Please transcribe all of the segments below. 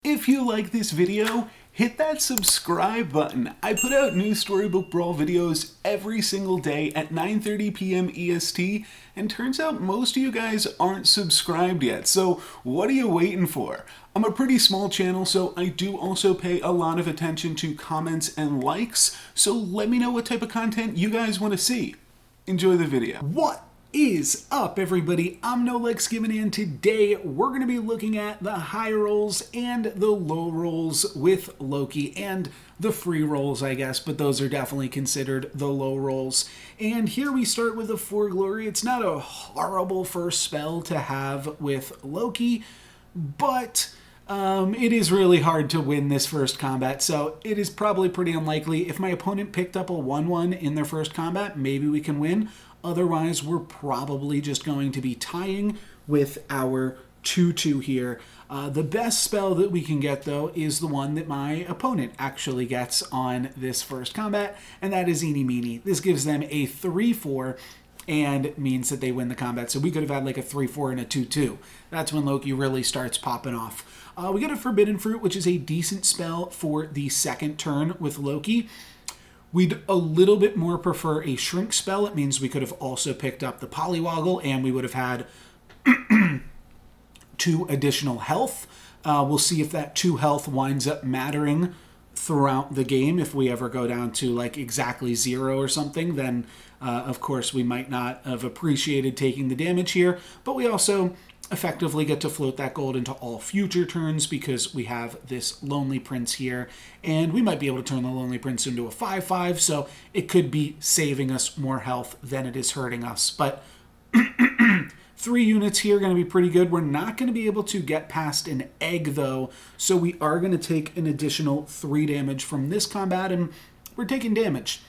If you like this video, hit that subscribe button. I put out new Storybook Brawl videos every single day at 9:30 p.m. EST, and turns out most of you guys aren't subscribed yet, so what are you waiting for? I'm a pretty small channel, so I do also pay a lot of attention to comments and likes, so let me know what type of content you guys want to see. Enjoy the video. What is up, everybody? I'm NoLucksGiven, and today we're going to be looking at the high rolls and the low rolls with Loki, and the free rolls, I guess, but those are definitely considered the low rolls. And here we start with the For Glory. It's not a horrible first spell to have with Loki, but it is really hard to win this first combat, so it is probably pretty unlikely. If my opponent picked up a 1-1 in their first combat, maybe we can win. Otherwise, we're probably just going to be tying with our 2-2 here. The best spell that we can get, though, is the one that my opponent actually gets on this first combat, and that is Eeny Meeny. This gives them a 3-4 and means that they win the combat. So we could have had like a 3-4 and a 2-2. That's when Loki really starts popping off. We get a Forbidden Fruit, which is a decent spell for the second turn with Loki. We'd a little bit more prefer a Shrink spell. It means we could have also picked up the Polywoggle, and we would have had 2 additional health. We'll see if that 2 health winds up mattering throughout the game. If we ever go down to like exactly 0 or something, then of course we might not have appreciated taking the damage here, but we also effectively get to float that gold into all future turns because we have this Lonely Prince here, and we might be able to turn the Lonely Prince into a 5-5, so it could be saving us more health than it is hurting us. But 3 units here are going to be pretty good. We're not going to be able to get past an egg, though, so we are going to take an additional 3 damage from this combat, and we're taking damage.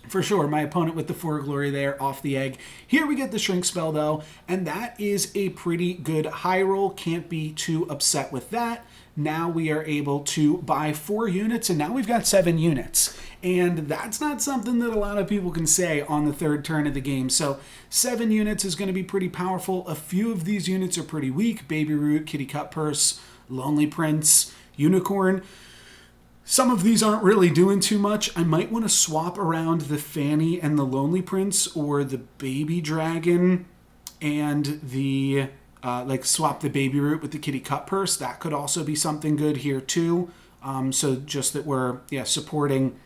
For sure, my opponent with the For Glory there off the egg. Here we get the Shrink spell, though, and that is a pretty good high roll. Can't be too upset with that. Now we are able to buy 4 units, and now we've got 7 units. And that's not something that a lot of people can say on the third turn of the game. So 7 units is going to be pretty powerful. A few of these units are pretty weak. Baby Root, Kitty Cut Purse, Lonely Prince, Unicorn. Some of these aren't really doing too much. I might want to swap around the Fanny and the Lonely Prince, or the Baby Dragon and the, swap the Baby Root with the Kitty Cut Purse. That could also be something good here too. So just that we're, supporting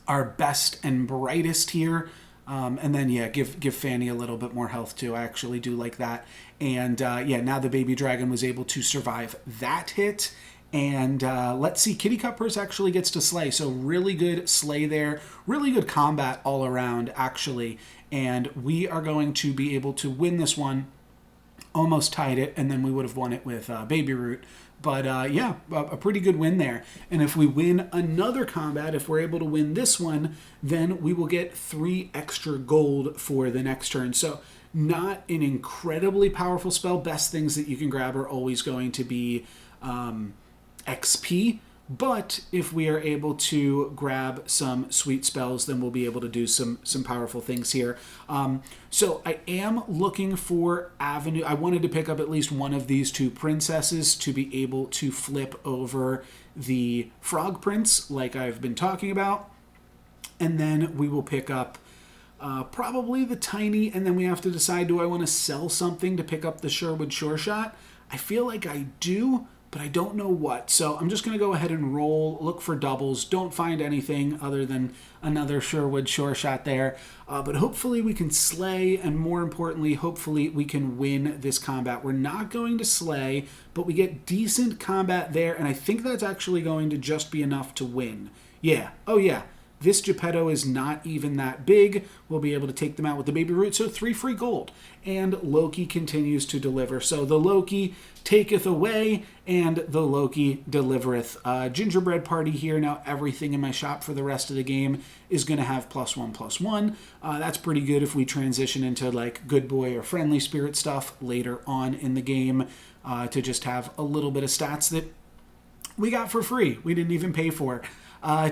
our best and brightest here. And then, give Fanny a little bit more health too. I actually do like that. And, now the Baby Dragon was able to survive that hit. And let's see, Kitty Cut Purse actually gets to slay, so really good slay there. Really good combat all around, actually. And we are going to be able to win this one. Almost tied it, and then we would have won it with Baby Root. But a pretty good win there. And if we win another combat, if we're able to win this one, then we will get 3 extra gold for the next turn. So not an incredibly powerful spell. Best things that you can grab are always going to be XP, but if we are able to grab some sweet spells, then we'll be able to do some powerful things here. So I am looking for Avenue. I wanted to pick up at least one of these 2 princesses to be able to flip over the Frog Prince like I've been talking about, and then we will pick up probably the Tiny, and then we have to decide, do I want to sell something to pick up the Sherwood Sure Shot? I feel like I do, but I don't know what. So I'm just going to go ahead and roll, look for doubles. Don't find anything other than another Sherwood Sure Shot there. But hopefully we can slay, and more importantly, hopefully we can win this combat. We're not going to slay, but we get decent combat there, and I think that's actually going to just be enough to win. Yeah. Oh, yeah. This Geppetto is not even that big. We'll be able to take them out with the Baby Root, so 3 free gold. And Loki continues to deliver. So the Loki taketh away, and the Loki delivereth. Gingerbread Party here. Now everything in my shop for the rest of the game is going to have +1/+1. That's pretty good if we transition into like Good Boy or Friendly Spirit stuff later on in the game, to just have a little bit of stats that we got for free. We didn't even pay for.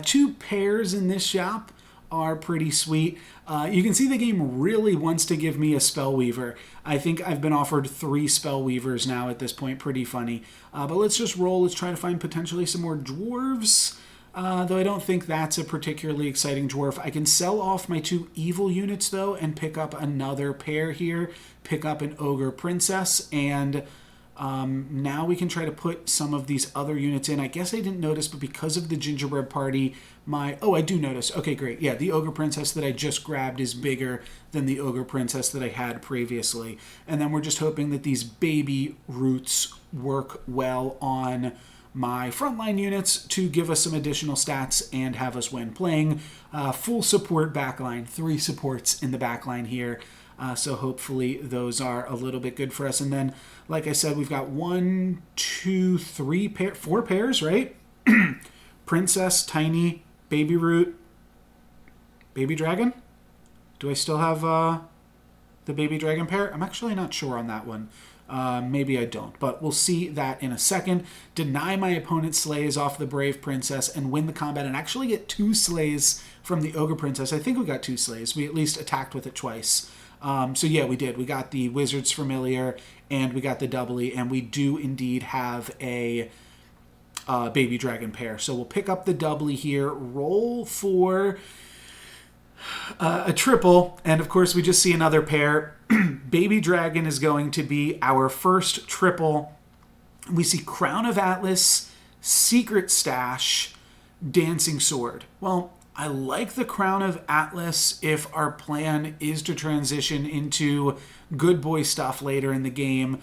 2 pairs in this shop are pretty sweet. You can see the game really wants to give me a Spellweaver. I think I've been offered 3 Spellweavers now at this point. Pretty funny. But let's just roll. Let's try to find potentially some more dwarves. Though I don't think that's a particularly exciting dwarf. I can sell off my 2 evil units, though, and pick up another pair here. Pick up an Ogre Princess, and now we can try to put some of these other units in. I guess I didn't notice, but because of the Gingerbread Party, Oh, I do notice. Okay, great. Yeah, the Ogre Princess that I just grabbed is bigger than the Ogre Princess that I had previously. And then we're just hoping that these baby roots work well on my frontline units to give us some additional stats and have us win. Playing full support backline, 3 supports in the backline here. So hopefully those are a little bit good for us. And then, like I said, we've got 1, 2, 3, 4 pairs, right? Princess, Tiny, Baby Root, Baby Dragon. Do I still have the Baby Dragon pair? I'm actually not sure on that one. Maybe I don't, but we'll see that in a second. Deny my opponent's slays off the Brave Princess and win the combat and actually get 2 slays from the Ogre Princess. I think we got 2 slays. We at least attacked with it twice. So yeah, we did. We got the Wizard's Familiar and we got the doubly, and we do indeed have a Baby Dragon pair. So we'll pick up the doubly here, roll for a triple, and of course we just see another pair. Baby Dragon is going to be our first triple. We see Crown of Atlas, Secret Stash, Dancing Sword. Well, I like the Crown of Atlas if our plan is to transition into good boy stuff later in the game.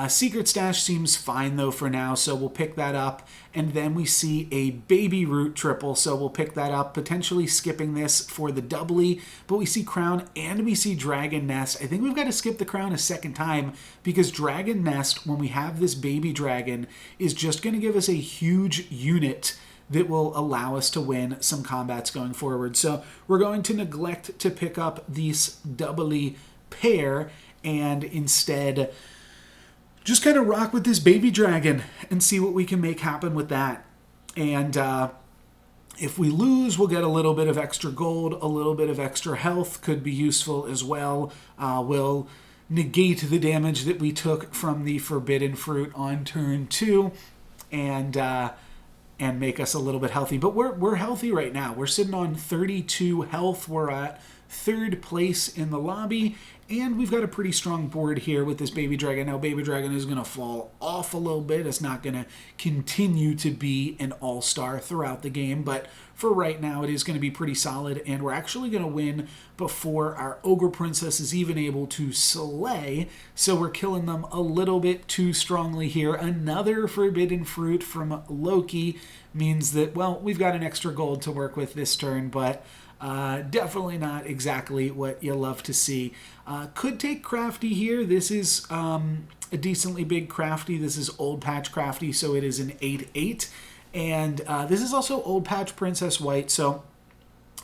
Secret Stash seems fine though for now, so we'll pick that up. And then we see a Baby Root triple, so we'll pick that up, potentially skipping this for the doubly. But we see Crown and we see Dragon Nest. I think we've got to skip the Crown a second time because Dragon Nest, when we have this Baby Dragon, is just going to give us a huge unit that will allow us to win some combats going forward. So we're going to neglect to pick up this doubly pair and instead just kind of rock with this Baby Dragon and see what we can make happen with that. And if we lose, we'll get a little bit of extra gold, a little bit of extra health could be useful as well. We'll negate the damage that we took from the Forbidden Fruit on turn 2 and make us a little bit healthy. But we're healthy right now. We're sitting on 32 health. We're at 3rd place in the lobby, and we've got a pretty strong board here with this Baby Dragon. Now, Baby Dragon is going to fall off a little bit. It's not going to continue to be an all-star throughout the game, but for right now, it is going to be pretty solid, and we're actually going to win before our Ogre Princess is even able to slay, so we're killing them a little bit too strongly here. Another Forbidden Fruit from Loki means that, well, we've got an extra gold to work with this turn, but definitely not exactly what you love to see. Could take Crafty here. This is a decently big Crafty. This is Old Patch Crafty, so it is an 8/8. And this is also Old Patch Princess White, so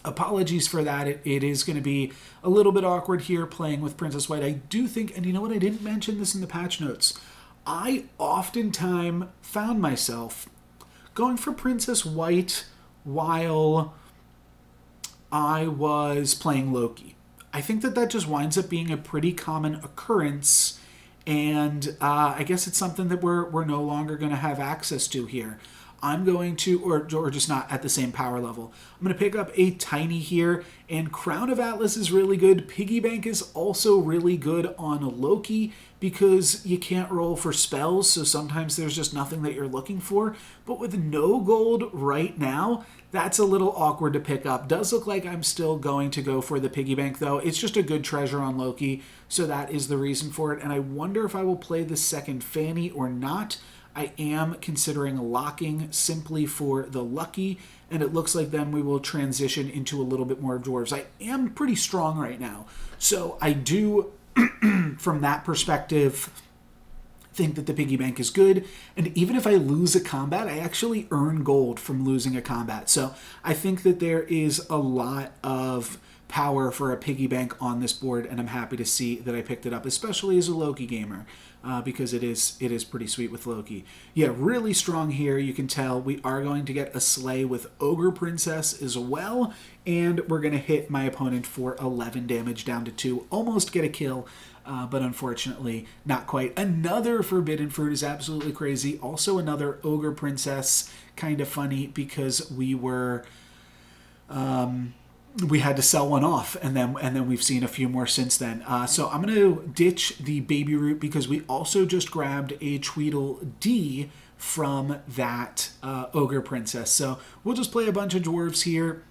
apologies for that. It is going to be a little bit awkward here playing with Princess White. I do think, and you know what, I didn't mention this in the patch notes. I oftentimes found myself going for Princess White while I was playing Loki. I think that just winds up being a pretty common occurrence, and I guess it's something that we're no longer going to have access to here. I'm going to, or just not at the same power level. I'm going to pick up a Tiny here, and Crown of Atlas is really good. Piggy Bank is also really good on Loki because you can't roll for spells, so sometimes there's just nothing that you're looking for. But with no gold right now, that's a little awkward to pick up. Does look like I'm still going to go for the Piggy Bank, though. It's just a good treasure on Loki, so that is the reason for it. And I wonder if I will play the second Fanny or not. I am considering locking simply for the Lucky, and it looks like then we will transition into a little bit more dwarves. I am pretty strong right now, so I do, from that perspective, think that the Piggy Bank is good, and even if I lose a combat, I actually earn gold from losing a combat. So I think that there is a lot of power for a Piggy Bank on this board, and I'm happy to see that I picked it up, especially as a Loki gamer. because it is pretty sweet with Loki. Yeah, really strong here. You can tell we are going to get a slay with Ogre Princess as well, and we're going to hit my opponent for 11 damage down to 2. Almost get a kill, but unfortunately not quite. Another Forbidden Fruit is absolutely crazy. Also another Ogre Princess, kind of funny because we were... we had to sell one off, and then we've seen a few more since then. So I'm going to ditch the Baby Root because we also just grabbed a Tweedledee from that Ogre Princess. So we'll just play a bunch of dwarves here.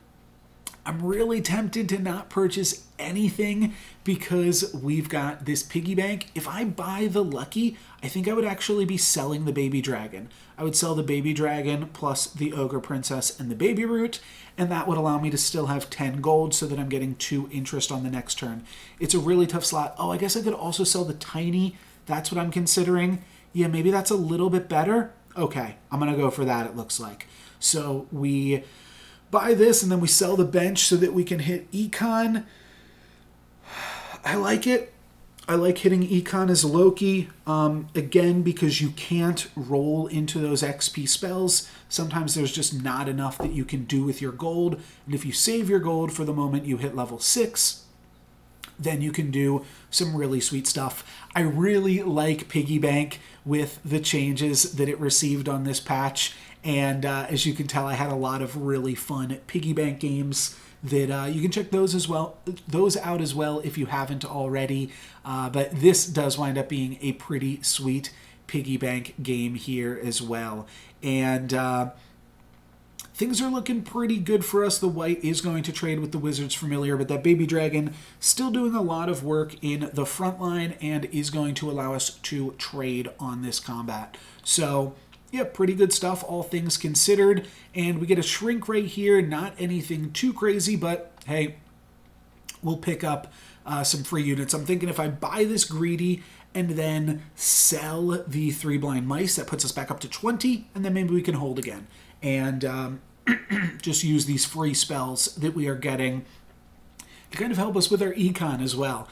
I'm really tempted to not purchase anything because we've got this piggy bank. If I buy the Lucky, I think I would actually be selling the baby dragon. I would sell the baby dragon plus the Ogre Princess and the Baby Root, and that would allow me to still have 10 gold so that I'm getting 2 interest on the next turn. It's a really tough slot. Oh, I guess I could also sell the tiny. That's what I'm considering. Yeah, maybe that's a little bit better. Okay, I'm going to go for that, it looks like. So we buy this, and then we sell the bench so that we can hit Econ. I like it. I like hitting Econ as Loki, again, because you can't roll into those XP spells. Sometimes there's just not enough that you can do with your gold, and if you save your gold for the moment you hit level 6, then you can do some really sweet stuff. I really like Piggy Bank with the changes that it received on this patch, and as you can tell, I had a lot of really fun Piggy Bank games that you can check those out as well if you haven't already. But this does wind up being a pretty sweet Piggy Bank game here as well. And things are looking pretty good for us. The white is going to trade with the Wizard's Familiar, but that Baby Dragon still doing a lot of work in the front line and is going to allow us to trade on this combat. So yeah, pretty good stuff, all things considered. And we get a shrink right here. Not anything too crazy, but hey, we'll pick up some free units. I'm thinking if I buy this Greedy and then sell the 3 Blind Mice, that puts us back up to 20, and then maybe we can hold again. And just use these free spells that we are getting to kind of help us with our econ as well.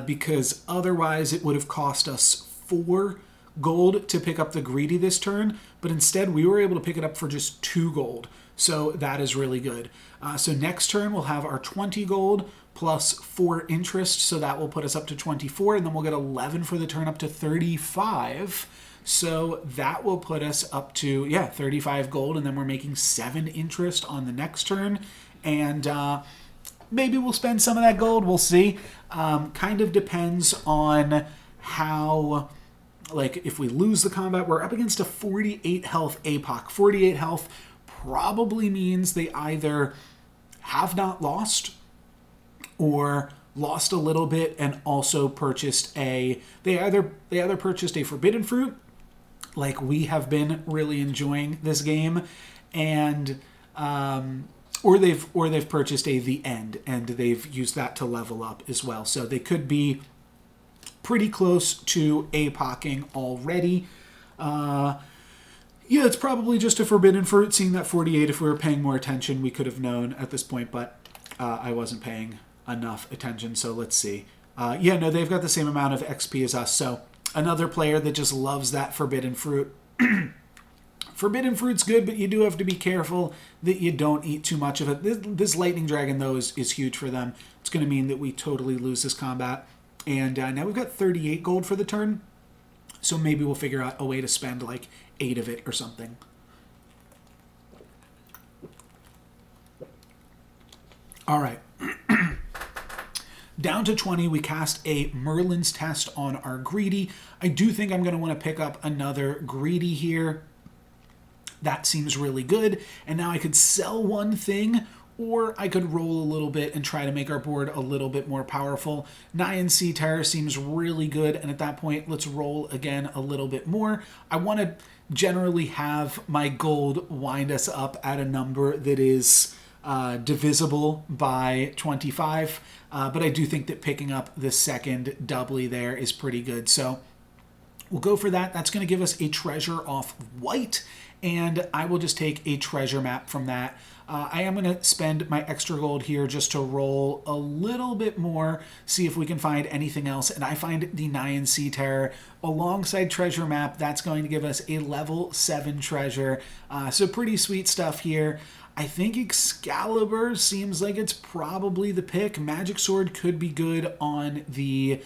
Because otherwise it would have cost us 4 gold to pick up the Greedy this turn, but instead we were able to pick it up for just 2 gold. So that is really good. So next turn we'll have our 20 gold plus 4 interest, so that will put us up to 24, and then we'll get 11 for the turn up to 35. So that will put us up to, 35 gold, and then we're making 7 interest on the next turn. And maybe we'll spend some of that gold, we'll see. Kind of depends on how... Like, if we lose the combat, we're up against a 48 health APOC. 48 health probably means they either have not lost or lost a little bit and also purchased they either purchased a Forbidden Fruit, like we have been really enjoying this game, and or they've purchased the End, and they've used that to level up as well. So they could be pretty close to APOCing already. Yeah, it's probably just a Forbidden Fruit. Seeing that 48, if we were paying more attention, we could have known at this point, but I wasn't paying enough attention, so let's see. Yeah, no, they've got the same amount of XP as us, so another player that just loves that Forbidden Fruit. Forbidden Fruit's good, but you do have to be careful that you don't eat too much of it. This Lightning Dragon, though, is huge for them. It's going to mean that we totally lose this combat. And now we've got 38 gold for the turn, so maybe we'll figure out a way to spend like 8 of it or something. All right. Down to 20, we cast a Merlin's Test on our Greedy. I do think I'm going to want to pick up another Greedy here. That seems really good. And now I could sell one thing, or I could roll a little bit and try to make our board a little bit more powerful. Nyan Sea Terror seems really good, and at that point, let's roll again a little bit more. I want to generally have my gold wind us up at a number that is divisible by 25, but I do think that picking up the second doubly there is pretty good. So we'll go for that. That's going to give us a treasure off white, and I will just take a treasure map from that. I am going to spend my extra gold here just to roll a little bit more, see if we can find anything else. And I find the Nyan Sea Terror alongside treasure map. That's going to give us a level 7 treasure. So pretty sweet stuff here. I think Excalibur seems like it's probably the pick. Magic Sword could be good on the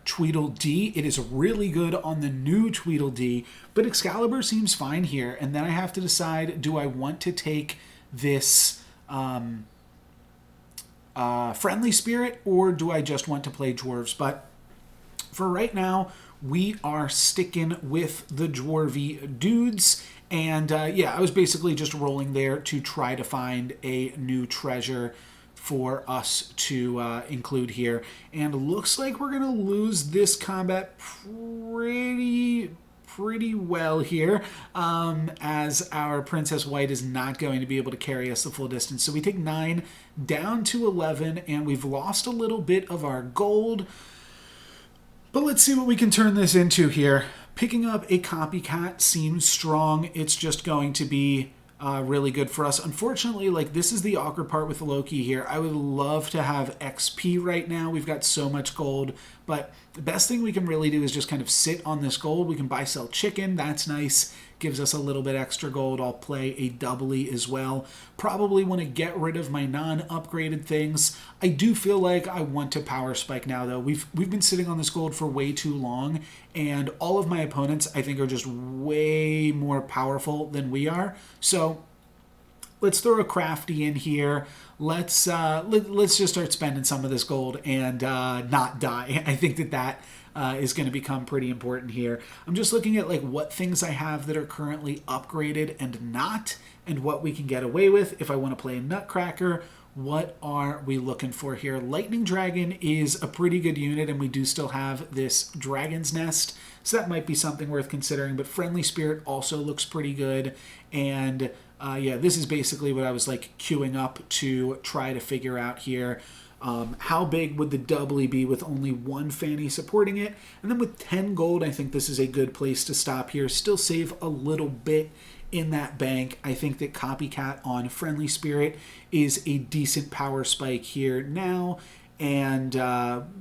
Tweedledee. It is really good on the new Tweedledee, but Excalibur seems fine here. And then I have to decide, do I want to take this friendly spirit, or do I just want to play dwarves? But for right now, we are sticking with the dwarvy dudes. And yeah, I was basically just rolling there to try to find a new treasure for us to include here. And looks like we're going to lose this combat pretty well here, as our Princess White is not going to be able to carry us the full distance. So we take 9 down to 11, and we've lost a little bit of our gold. But let's see what we can turn this into here. Picking up a copycat seems strong. It's just going to be really good for us. Unfortunately, like, this is the awkward part with Loki here. I would love to have XP right now. We've got so much gold, but the best thing we can really do is just kind of sit on this gold. We can buy, sell chicken. That's nice. Gives us a little bit extra gold. I'll play a doubly as well. Probably want to get rid of my non-upgraded things. I do feel like I want to power spike now, though. We've been sitting on this gold for way too long, and all of my opponents, I think, are just way more powerful than we are. So let's throw a crafty in here. Let's just start spending some of this gold and not die. I think that is going to become pretty important here. I'm just looking at like what things I have that are currently upgraded and not, and what we can get away with. If I want to play a Nutcracker, what are we looking for here? Lightning Dragon is a pretty good unit, and we do still have this Dragon's Nest, so that might be something worth considering. But Friendly Spirit also looks pretty good, and yeah, this is basically what I was like queuing up to try to figure out here. How big would the doubly be with only one Fanny supporting it? And then with 10 gold, I think this is a good place to stop here. Still save a little bit in that bank. I think that Copycat on Friendly Spirit is a decent power spike here now, and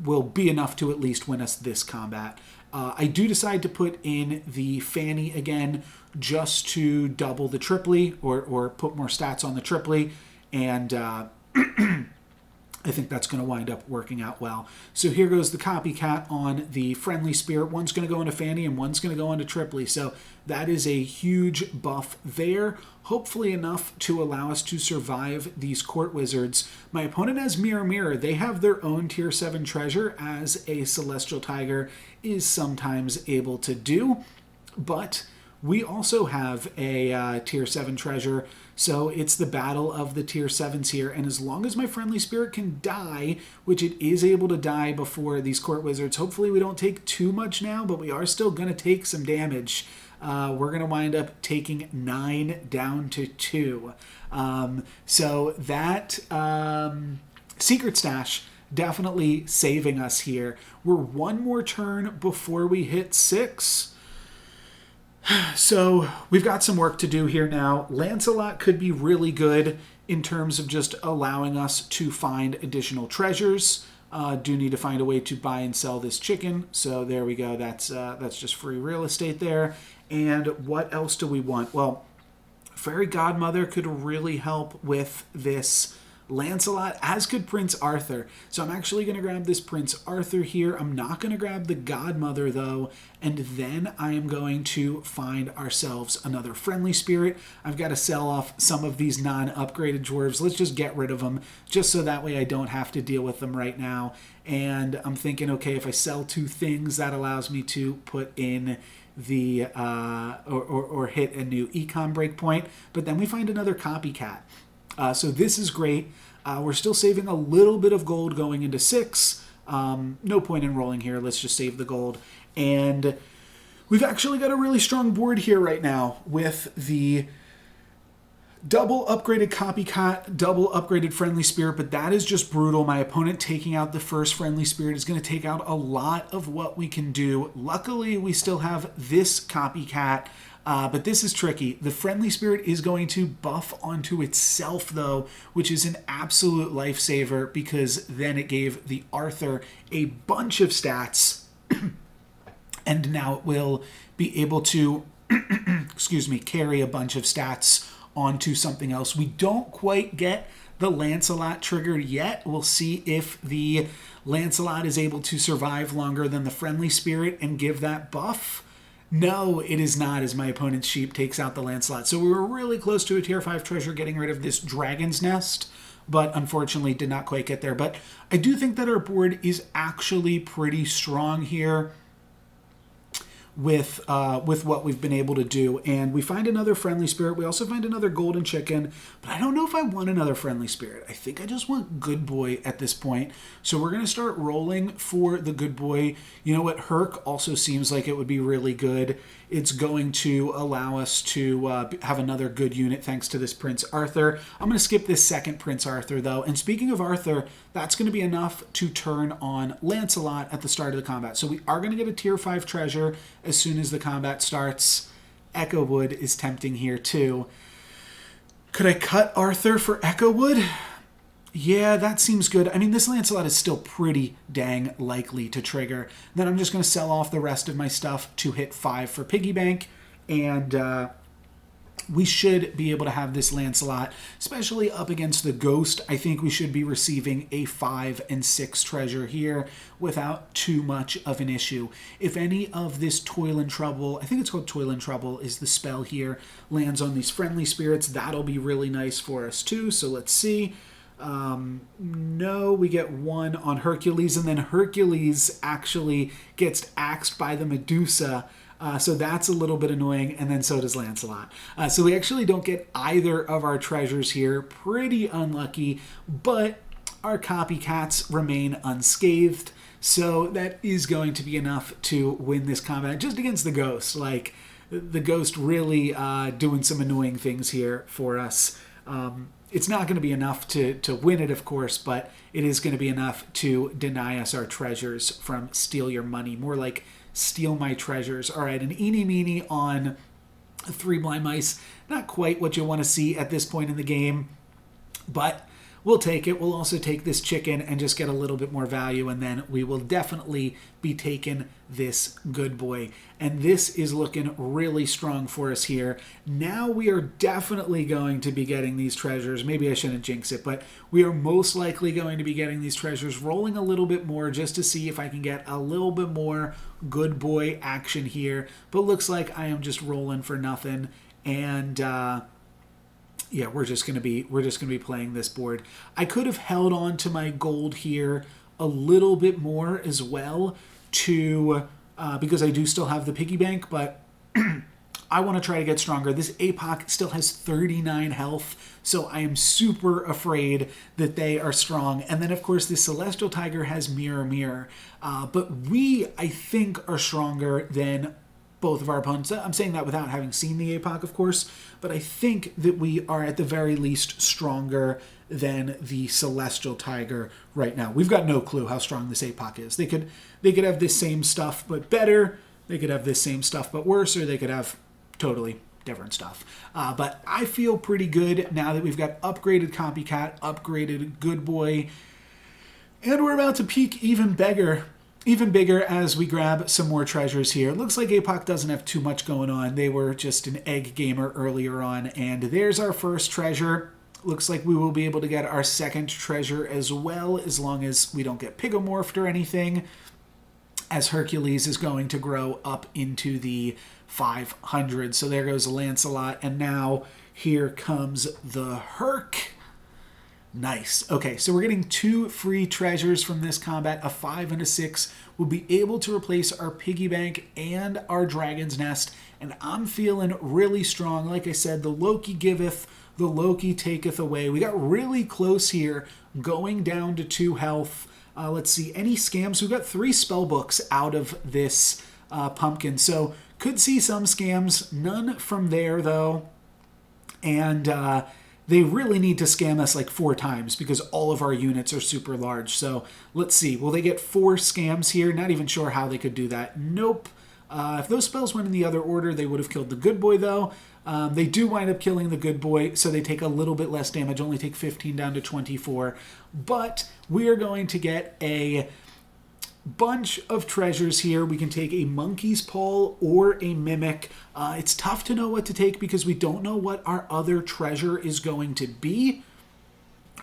will be enough to at least win us this combat. I do decide to put in the Fanny again just to double the triply, or put more stats on the triply, and I think that's going to wind up working out well. So here goes the Copycat on the Friendly Spirit. One's going to go into Fanny and one's going to go into Triply. So that is a huge buff there. Hopefully enough to allow us to survive these Court Wizards. My opponent has Mirror Mirror. They have their own Tier 7 treasure, as a Celestial Tiger is sometimes able to do. But we also have a Tier 7 treasure, so it's the battle of the Tier 7s here. And as long as my Friendly Spirit can die, which it is able to die before these Court Wizards, hopefully we don't take too much now, but we are still going to take some damage. We're going to wind up taking 9 down to 2. So that Secret Stash definitely saving us here. We're one more turn before we hit 6. So we've got some work to do here now. Lancelot could be really good in terms of just allowing us to find additional treasures. Do need to find a way to buy and sell this chicken. So there we go. That's just free real estate there. And what else do we want? Well, Fairy Godmother could really help with this Lancelot, as could Prince Arthur. So I'm actually going to grab this Prince Arthur here. I'm not going to grab the Godmother, though, and then I am going to find ourselves another Friendly Spirit. I've got to sell off some of these non-upgraded dwarves. Let's just get rid of them, just so that way I don't have to deal with them right now. And I'm thinking, okay, if I sell 2 things, that allows me to put in the or hit a new econ breakpoint. But then we find another Copycat. So this is great. We're still saving a little bit of gold going into 6. No point in rolling here. Let's just save the gold. And we've actually got a really strong board here right now with the double upgraded Copycat, double upgraded Friendly Spirit, but that is just brutal. My opponent taking out the first Friendly Spirit is going to take out a lot of what we can do. Luckily, we still have this Copycat. But this is tricky. The Friendly Spirit is going to buff onto itself, though, which is an absolute lifesaver because then it gave the Arthur a bunch of stats, and now it will be able to, excuse me, carry a bunch of stats onto something else. We don't quite get the Lancelot triggered yet. We'll see if the Lancelot is able to survive longer than the Friendly Spirit and give that buff. No, it is not, as my opponent's sheep takes out the Lancelot. So we were really close to a tier 5 treasure getting rid of this Dragon's Nest, but unfortunately did not quite get there. But I do think that our board is actually pretty strong here with what we've been able to do. And we find another Friendly Spirit. We also find another Golden Chicken, but I don't know if I want another Friendly Spirit. I think I just want Good Boy at this point. So we're going to start rolling for the Good Boy. You know what? Herc also seems like it would be really good. It's going to allow us to have another good unit thanks to this Prince Arthur. I'm going to skip this second Prince Arthur, though. And speaking of Arthur, that's going to be enough to turn on Lancelot at the start of the combat. So we are going to get a tier 5 treasure as soon as the combat starts. Echo Wood is tempting here, too. Could I cut Arthur for Echo Wood? Yeah, that seems good. I mean, this Lancelot is still pretty dang likely to trigger. Then I'm just going to sell off the rest of my stuff to hit 5 for Piggy Bank, and we should be able to have this Lancelot, especially up against the Ghost. I think we should be receiving a 5 and 6 treasure here without too much of an issue. If any of this Toil and Trouble, I think it's called Toil and Trouble, is the spell here, lands on these Friendly Spirits, that'll be really nice for us too. So let's see. No, we get 1 on Hercules, and then Hercules actually gets axed by the Medusa, so that's a little bit annoying, and then so does Lancelot. So we actually don't get either of our treasures here. Pretty unlucky, but our copycats remain unscathed, so that is going to be enough to win this combat just against the Ghost. Like, the Ghost really doing some annoying things here for us. It's not going to be enough to win it, of course, but it is going to be enough to deny us our treasures from steal your money. More like steal my treasures. All right, an eeny meeny on 3 blind mice. Not quite what you want to see at this point in the game, but we'll take it. We'll also take this chicken and just get a little bit more value, and then we will definitely be taking this Good Boy. And this is looking really strong for us here. Now we are definitely going to be getting these treasures. Maybe I shouldn't jinx it, but we are most likely going to be getting these treasures, rolling a little bit more just to see if I can get a little bit more Good Boy action here. But looks like I am just rolling for nothing, and yeah, we're just gonna be playing this board. I could have held on to my gold here a little bit more as well to because I do still have the piggy bank, but I want to try to get stronger. This APOC still has 39 health, so I am super afraid that they are strong. And then, of course, this Celestial Tiger has Mirror Mirror. But we, I think, are stronger than both of our opponents. I'm saying that without having seen the APOC, of course, but I think that we are at the very least stronger than the Celestial Tiger right now. We've got no clue how strong this APOC is. They could have this same stuff but better, they could have this same stuff but worse, or they could have totally different stuff. But I feel pretty good now that we've got upgraded Copycat, upgraded Good Boy, and we're about to peak even bigger as we grab some more treasures here. It looks like APOC doesn't have too much going on. They were just an egg gamer earlier on, and there's our first treasure. Looks like we will be able to get our second treasure as well, as long as we don't get pigomorphed or anything, as Hercules is going to grow up into the 500. So there goes Lancelot, and now here comes the Herc. Nice. Okay, so we're getting 2 free treasures from this combat, a 5 and a 6. We'll be able to replace our piggy bank and our dragon's nest, and I'm feeling really strong. Like I said, the Loki giveth, the Loki taketh away. We got really close here, going down to 2 health. Let's see, any scams? We've got 3 spell books out of this pumpkin, so could see some scams. None from there, though, and they really need to scam us like 4 times because all of our units are super large. So let's see. Will they get 4 scams here? Not even sure how they could do that. Nope. If those spells went in the other order, they would have killed the good boy, though. They do wind up killing the good boy, so they take a little bit less damage, only take 15 down to 24. But we are going to get a bunch of treasures here. We can take a monkey's paw or a mimic. It's tough to know what to take because we don't know what our other treasure is going to be.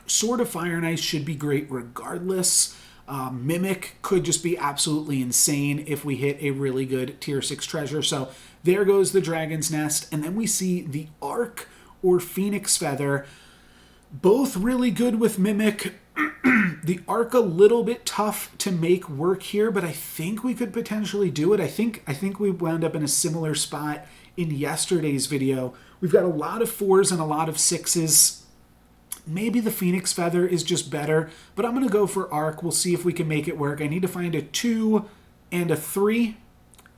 Sword of Fire and Ice should be great regardless. Mimic could just be absolutely insane if we hit a really good tier 6 treasure. So there goes the Dragon's Nest. And then we see the Arc or Phoenix Feather. Both really good with Mimic. The Arc a little bit tough to make work here, but I think we could potentially do it. I think we wound up in a similar spot in yesterday's video. We've got a lot of 4s and a lot of 6s. Maybe the Phoenix Feather is just better, but I'm going to go for Arc. We'll see if we can make it work. I need to find a 2 and a 3.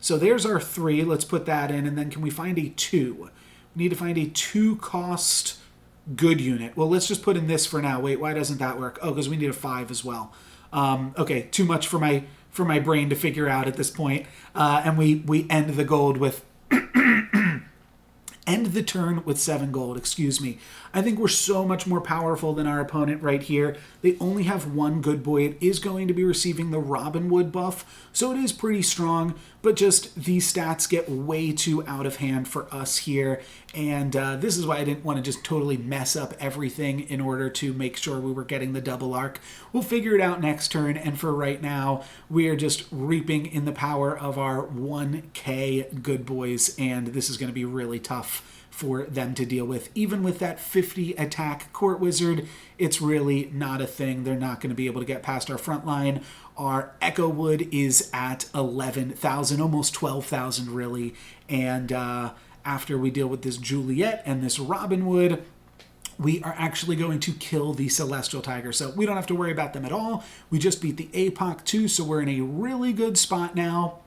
So there's our 3. Let's put that in, and then can we find a 2? We need to find a 2-cost good unit. Well, let's just put in this for now. Wait, why doesn't that work? Oh, because we need a 5 as well. Okay, too much for my brain to figure out at this point. And we end the gold with end the turn with 7 gold, excuse me. I think we're so much more powerful than our opponent right here. They only have 1 good boy. It is going to be receiving the Robinwood buff, so it is pretty strong, but just these stats get way too out of hand for us here, and this is why I didn't want to just totally mess up everything in order to make sure we were getting the double arc. We'll figure it out next turn, and for right now, we are just reaping in the power of our 1k good boys, and this is going to be really tough for them to deal with. Even with that 50 attack Court Wizard, it's really not a thing. They're not going to be able to get past our front line. Our Echo Wood is at 11,000, almost 12,000 really. And after we deal with this Juliet and this Robinwood, we are actually going to kill the Celestial Tiger. So we don't have to worry about them at all. We just beat the APOC too, so we're in a really good spot now.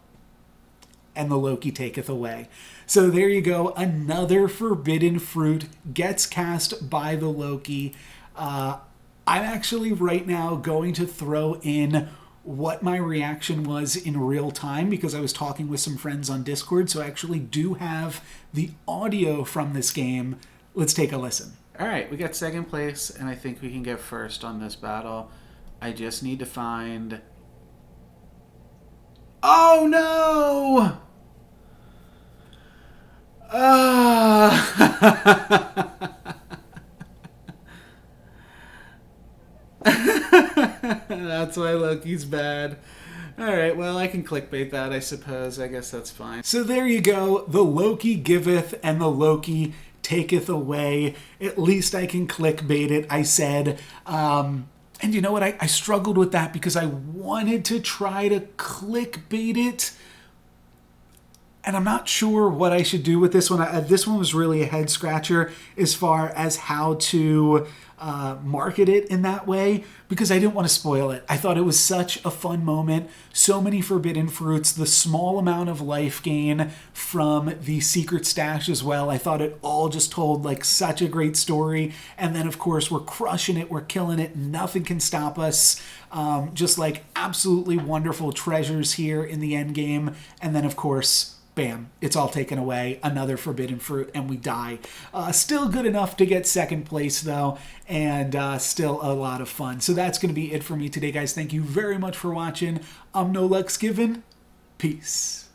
And the Loki taketh away. So there you go. Another forbidden fruit gets cast by the Loki. I'm actually right now going to throw in what my reaction was in real time because I was talking with some friends on Discord. So I actually do have the audio from this game. Let's take a listen. All right, we got second place, and I think we can get first on this battle. I just need to find... Oh no! That's why Loki's bad. Alright, well, I can clickbait that, I suppose. I guess that's fine. So there you go. The Loki giveth and the Loki taketh away. At least I can clickbait it, I said. And you know what? I struggled with that because I wanted to try to clickbait it. And I'm not sure what I should do with this one. This one was really a head scratcher as far as how to market it in that way because I didn't want to spoil it. I thought it was such a fun moment. So many forbidden fruits, the small amount of life gain from the secret stash as well. I thought it all just told like such a great story. And then of course we're crushing it. We're killing it. Nothing can stop us. Just like absolutely wonderful treasures here in the end game. And then of course, bam, it's all taken away. Another forbidden fruit, and we die. Still good enough to get second place, though, and still a lot of fun. So that's going to be it for me today, guys. Thank you very much for watching. I'm NoLucksGiven. Peace.